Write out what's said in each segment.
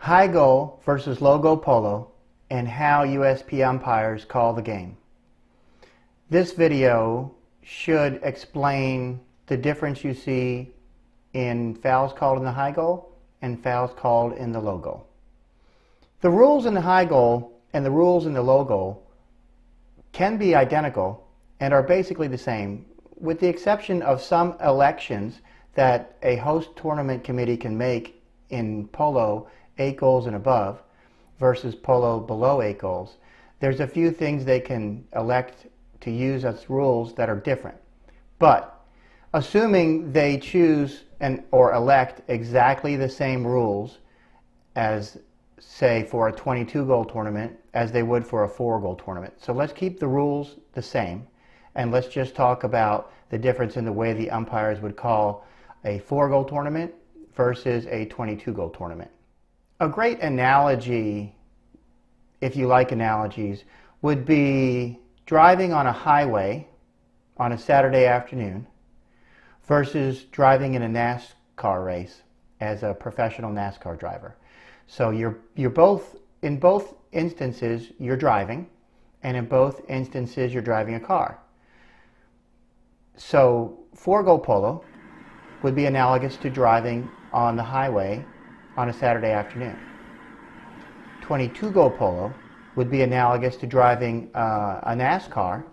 High goal versus low goal polo and how USP umpires call the game. This video should explain the difference you see in fouls called in the high goal and fouls called in the low goal. The rules in the high goal and the rules in the low goal can be identical and are basically the same, with the exception of some elections that a host tournament committee can make in polo 8 goals and above versus polo below 8 goals. There's a few things they can elect to use as rules that are different. But assuming they choose or elect exactly the same rules as, say, for a 22 goal tournament as they would for a 4 goal tournament. So let's keep the rules the same, and let's just talk about the difference in the way the umpires would call a 4 goal tournament versus a 22 goal tournament. A great analogy, if you like analogies, would be driving on a highway on a Saturday afternoon versus driving in a NASCAR race as a professional NASCAR driver. So you're both, in both instances, you're driving, and in both instances, you're driving a car. So 4 goal polo would be analogous to driving on the highway on a Saturday afternoon. 22 goal polo would be analogous to driving a NASCAR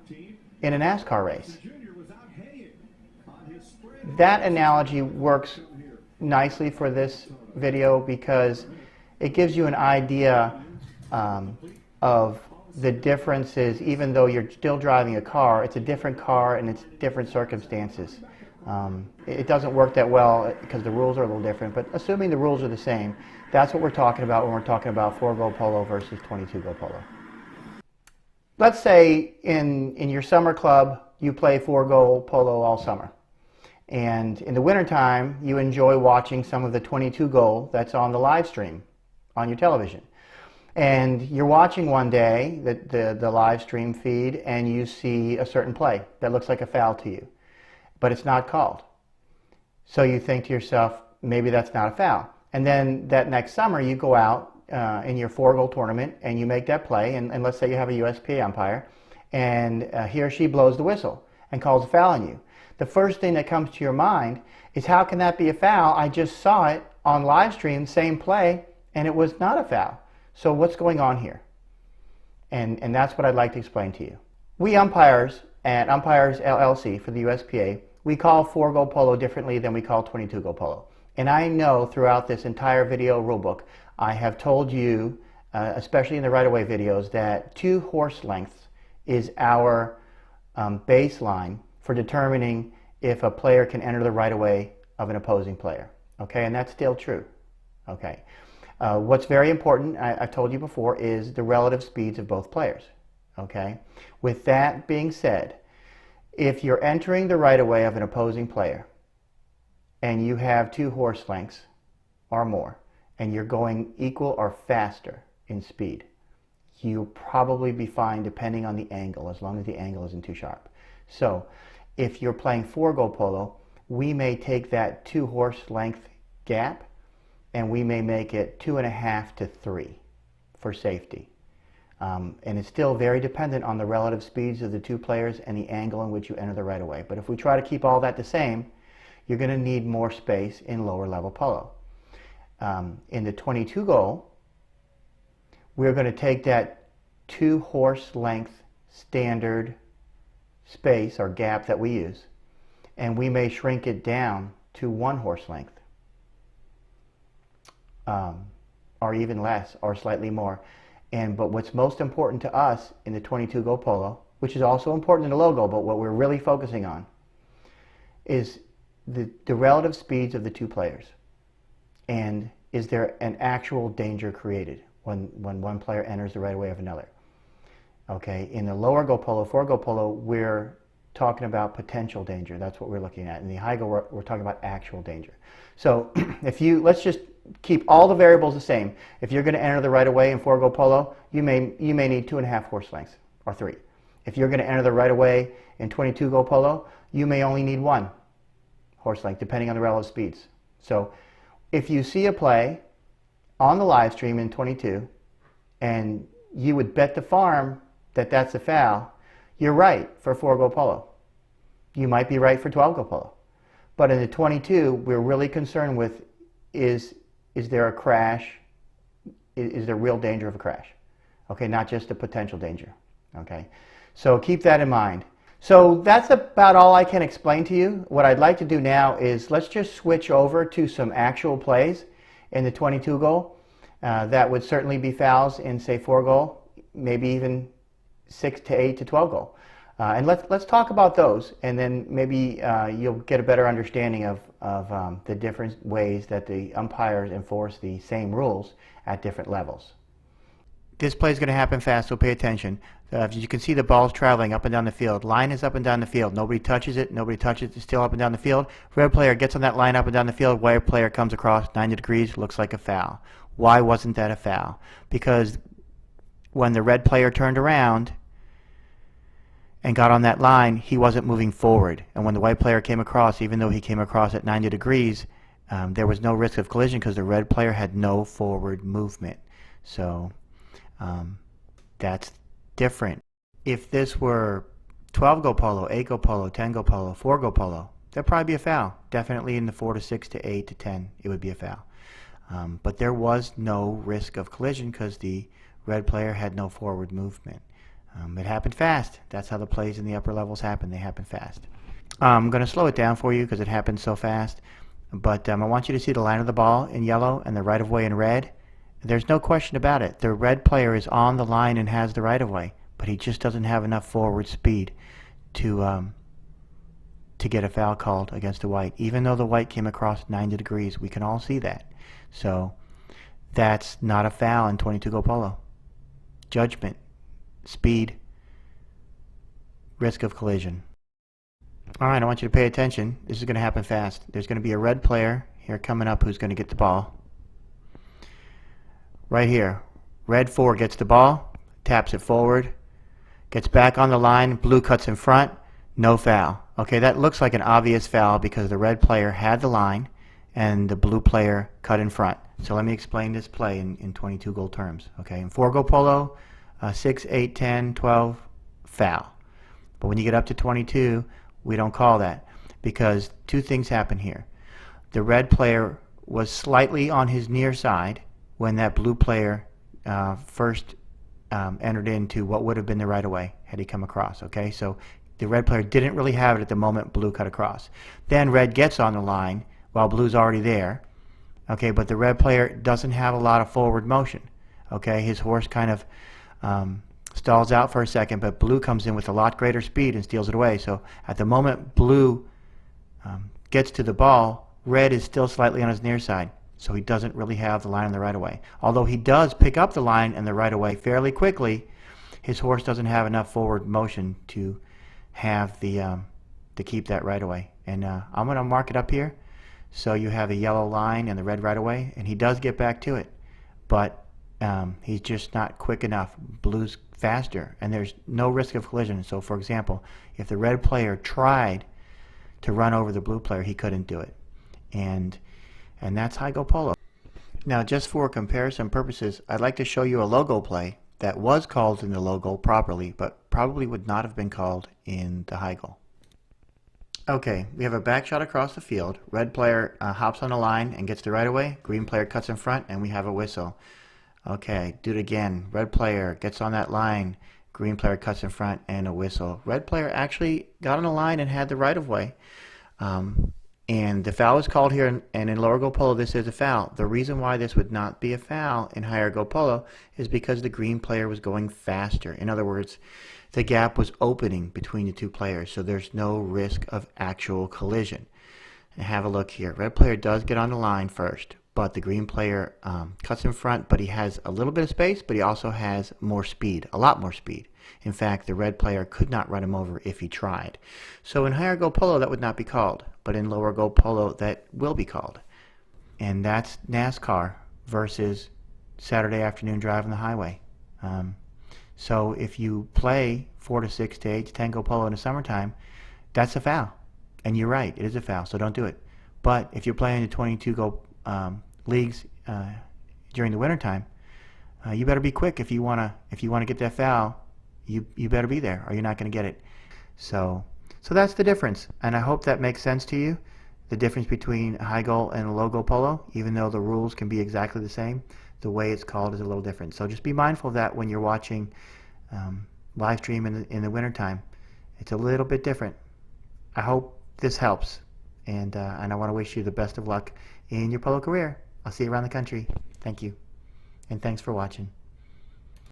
in a NASCAR race. That analogy works nicely for this video because it gives you an idea of the differences. Even though you're still driving a car, it's a different car and it's different circumstances. It doesn't work that well because the rules are a little different, but assuming the rules are the same, that's what we're talking about when we're talking about 4 goal polo versus 22 goal polo. Let's say in your summer club you play 4 goal polo all summer, and in the wintertime you enjoy watching some of the 22 goal that's on the live stream on your television. And you're watching one day the live stream feed, and you see a certain play that looks like a foul to you, but it's not called. So you think to yourself, maybe that's not a foul. And then that next summer you go out in your 4 goal tournament and you make that play, and let's say you have a USP umpire, and he or she blows the whistle and calls a foul on you. The first thing that comes to your mind is, how can that be a foul? I just saw it on live stream, same play, and it was not a foul. So what's going on here? And that's what I'd like to explain to you. We umpires at Umpires LLC for the USPA, we call 4 goal polo differently than we call 22 goal polo. And I know throughout this entire video rulebook, I have told you, especially in the right-of-way videos, that 2 horse lengths is our baseline for determining if a player can enter the right-of-way of an opposing player. Okay, and that's still true. Okay. What's very important, I've told you before, is the relative speeds of both players. Okay. With that being said, if you're entering the right-of-way of an opposing player and you have 2 horse lengths or more, and you're going equal or faster in speed, you'll probably be fine depending on the angle, as long as the angle isn't too sharp. So if you're playing 4 goal polo, we may take that 2 horse length gap and we may make it 2.5 to 3 for safety. And it's still very dependent on the relative speeds of the 2 players and the angle in which you enter the right-of-way. But if we try to keep all that the same, you're going to need more space in lower level polo. In the 22 goal, we're going to take that 2 horse length standard space or gap that we use, and we may shrink it down to 1 horse length. Or even less, or slightly more. But what's most important to us in the 22 goal polo, which is also important in the low goal, but what we're really focusing on, is the relative speeds of the 2 players. And is there an actual danger created when one player enters the right-of-way of another? Okay, in the lower goal polo, 4 goal polo, we're talking about potential danger. That's what we're looking at. In the high goal, we're talking about actual danger. So let's just keep all the variables the same. If you're going to enter the right-of-way in 4 goal polo, you may need 2.5 horse lengths or 3. If you're going to enter the right-of-way in 22 goal polo, you may only need 1 horse length, depending on the relative speeds. So if you see a play on the live stream in 22 and you would bet the farm that that's a foul, you're right for 4-go polo. You might be right for 12-go polo. But in the 22, we're really concerned with is there a crash? Is there real danger of a crash? Okay, not just a potential danger. Okay, so keep that in mind. So that's about all I can explain to you. What I'd like to do now is let's just switch over to some actual plays in the 22 goal. That would certainly be fouls in, say, 4-goal, maybe even 6 to 8 to 12 goal. And let's talk about those, and then maybe you'll get a better understanding of the different ways that the umpires enforce the same rules at different levels. This play is going to happen fast, so pay attention. As you can see, the ball's traveling up and down the field. Line is up and down the field. Nobody touches it. Nobody touches it. It's still up and down the field. Red player gets on that line up and down the field. White player comes across 90 degrees. Looks like a foul. Why wasn't that a foul? Because when the red player turned around and got on that line, he wasn't moving forward. And when the white player came across, even though he came across at 90 degrees, there was no risk of collision because the red player had no forward movement. So that's different. If this were 12-go polo, 8-go polo, 10-go polo, 4-go polo, there'd probably be a foul. Definitely in the 4 to 6 to 8 to 10, it would be a foul. But there was no risk of collision because the red player had no forward movement. It happened fast. That's how the plays in the upper levels happen. They happen fast. I'm going to slow it down for you because it happened so fast. But I want you to see the line of the ball in yellow and the right-of-way in red. There's no question about it. The red player is on the line and has the right-of-way, but he just doesn't have enough forward speed to get a foul called against the white. Even though the white came across 90 degrees, we can all see that. So that's not a foul in 22-go polo. Judgment, speed, risk of collision. All right, I want you to pay attention. This is going to happen fast. There's going to be a red player here coming up who's going to get the ball. Right here, red 4 gets the ball, taps it forward, gets back on the line, blue cuts in front, no foul. Okay, that looks like an obvious foul because the red player had the line and the blue player cut in front. So let me explain this play in 22-goal terms. Okay, in 4-go polo, 6, 8, 10, 12, foul. But when you get up to 22, we don't call that because two things happen here. The red player was slightly on his near side when that blue player first entered into what would have been the right-of-way had he come across. Okay, so the red player didn't really have it at the moment blue cut across. Then red gets on the line while blue's already there. Okay, but the red player doesn't have a lot of forward motion. Okay, his horse kind of stalls out for a second, but blue comes in with a lot greater speed and steals it away. So at the moment blue gets to the ball, red is still slightly on his near side. So he doesn't really have the line on the right-of-way. Although he does pick up the line and the right-of-way fairly quickly, his horse doesn't have enough forward motion to have the to keep that right-of-way. And I'm going to mark it up here. So you have a yellow line and the red right-of-way, and he does get back to it. But he's just not quick enough. Blue's faster, and there's no risk of collision. So, for example, if the red player tried to run over the blue player, he couldn't do it. And that's high-go polo. Now, just for comparison purposes, I'd like to show you a logo play that was called in the logo properly, but probably would not have been called in the high goal. Okay, we have a back shot across the field. Red player hops on the line and gets the right-of-way. Green player cuts in front, and we have a whistle. Okay, do it again. Red player gets on that line. Green player cuts in front, and a whistle. Red player actually got on the line and had the right-of-way. And the foul was called here, and in lower go polo this is a foul. The reason why this would not be a foul in higher go polo is because the green player was going faster. In other words, the gap was opening between the two players, so there's no risk of actual collision. And have a look here. Red player does get on the line first, but the green player cuts in front, but he has a little bit of space, but he also has more speed, a lot more speed. In fact, the red player could not run him over if he tried. So in higher go polo that would not be called, but in lower go polo that will be called. And that's NASCAR versus Saturday afternoon drive on the highway. So if you play 4 to 6 to 8 to 10 go polo in the summertime, that's a foul. And you're right, it is a foul, so don't do it. But if you're playing the 22 go leagues during the wintertime, you better be quick if you wanna get that foul. You better be there, or you're not going to get it. So that's the difference, and I hope that makes sense to you. The difference between a high goal and a low goal polo, even though the rules can be exactly the same, the way it's called is a little different. So just be mindful of that when you're watching live stream in the wintertime. It's a little bit different. I hope this helps, and I want to wish you the best of luck in your polo career. I'll see you around the country. Thank you, and thanks for watching.